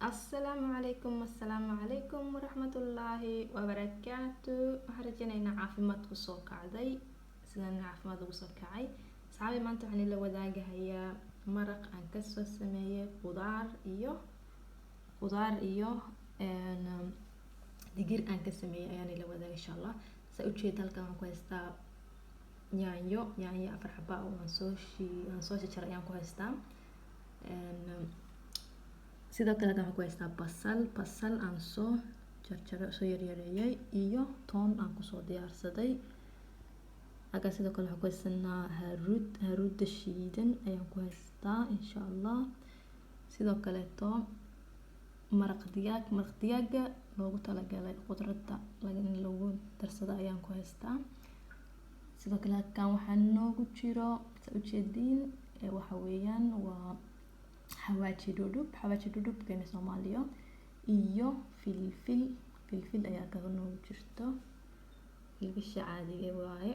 Assalaamu calaykum waraxmatullaahi wabarakaatu. Waxaan rajaynaynaa caafimaad ku soo kacday sidaan caafimaad ugu soo kacay. Saxaabi maanta waxaan la wadaagayaa maraq aan ka soo sameeyay khudaar iyo digir aan ka sameeyay ayaan la wadaagay insha Allah. Sa u jeed halkan waxaan ku haystaa yaanyo afar xabba oo aan soo jaray ayaan ku haystaa. sidoo kale waxaan ku haystaa basal aan soo jarjaray soo yaryareyay iyo toon aan ku soo diyaarsaday. Aga sidoo kale waxaan ku haysanaa haruud shiidan ayaan ku haystaa insha Allah. sidoo kale maraq digaaga loogu talagalay khudradda lagu darsado ayaan ku haystaa. sidoo kale halkan waxaa noogu jiro u jeedin waxa weeyaan waa xawaaji dhudhub keena Soomaaliya iyo filfil ayaa kaga noogu jirto filfisha caadiga waaye.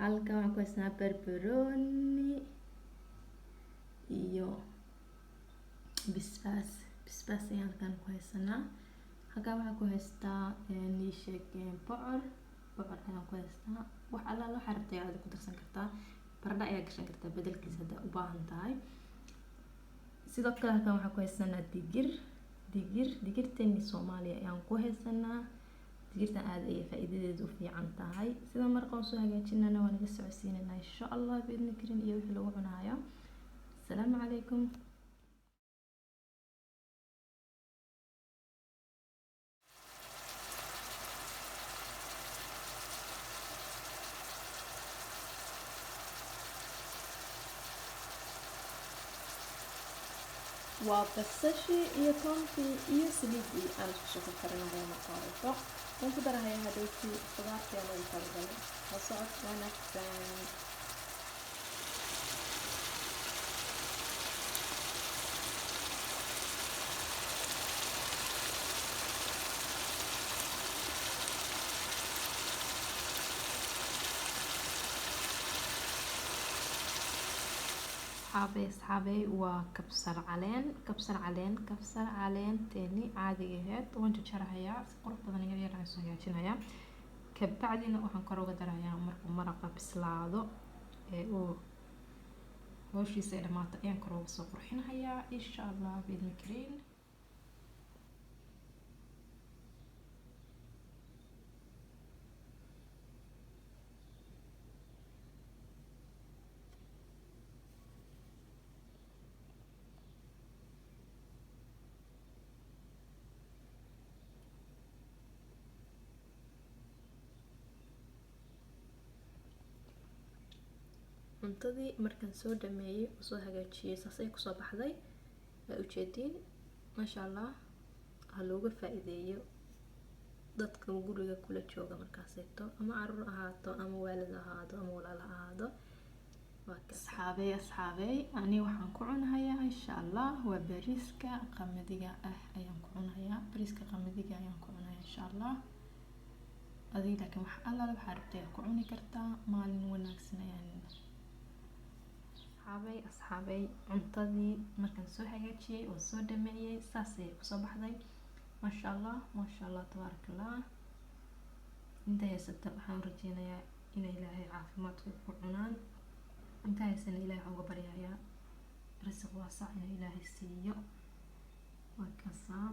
halkan waxaan ku haystaa barbarooni iyo bisbaas ayaan halkan ku haysanaa. halkan waxaan ku haystaa bocor ayaan ku haystaa. wax alla waxa rabtay aad ku darsan kartaa, baradho ayaa gashan kartaa bedelkiisa hadaa u baahan tahay. sidoo kale halkan waxaan ku haysanaa digirteeni Soomaaliya ayaan ku haysanaa. digirtan aad ay faa'iidadeedu u fiican tahay. sida marqa oo soo hagaajinana waan iga socodsiinayna insha Allah biidna karin iyo wixii lagu cunayo. Assalaamu calaykum. waa basashii iyo toonkii iyo saliidii aan isku soo karinayo marka hore waan ku darayaa hadhowtii khudaartii aan ugu talagalay. la socod wanaagsan. asxaabey waa kabsar caleen teeni caadiga ahayd waan jarjarayaa si qurux badan yar aan soo hagaajinayaa. kabacdina waxaan kor uga darayaa markuu maraqa bislaado uu hawshiisa ay dhamaato ayaan kor uga soo qurxinayaa insha Allah biidni karin. cuntadii markaan soo dhameeyay oo soo hagaajiyay saasay ku soo baxday. waa u jeedin masha Allah ha looga faa'iideeyo dadka guriga kula jooga markaaseeto ama carruur ahaato ama waalid ahaado ama walaal ahaado. waa asxaabey ani waxaan ku cunayaa insha Allah waa bariiska qamadiga ayaan ku cunayaa insha Allah. adiga laakiin wax alla waxa rabtay ku cuni kartaa maalin wanaagsan ayaan asxaabey cuntadii markaan soo hagaajiyay oo soo dhameeyay saasay ku soo baxday masha Allah tabarakallah. inta haysata waxaan rajaynayaa in Ilaahay caafimaad ku cunaan. inta haysana Ilaahay uga baryayaa risiq waasac in Ilaahay siiyo. waa kasaa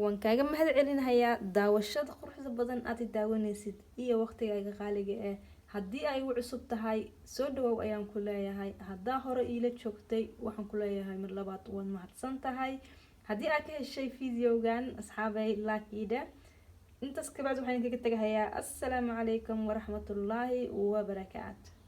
waan kaaga mahad celinayaa daawashada quruxda badan aad daawanaysid iyo waqtigaaga qaaliga ah. haddii ay ugu cusub tahay soo dhawow ayaan ku leeyahay. haddaa hore ila joogtay waxaan ku leeyahay mar labaad waan mahadsan tahay. haddii aad ka heshay videogan asxaabay like intaas ka bacdi waxaan kaga tagayaa assalaamu calaykum waraxmatullaahi wabarakaatu.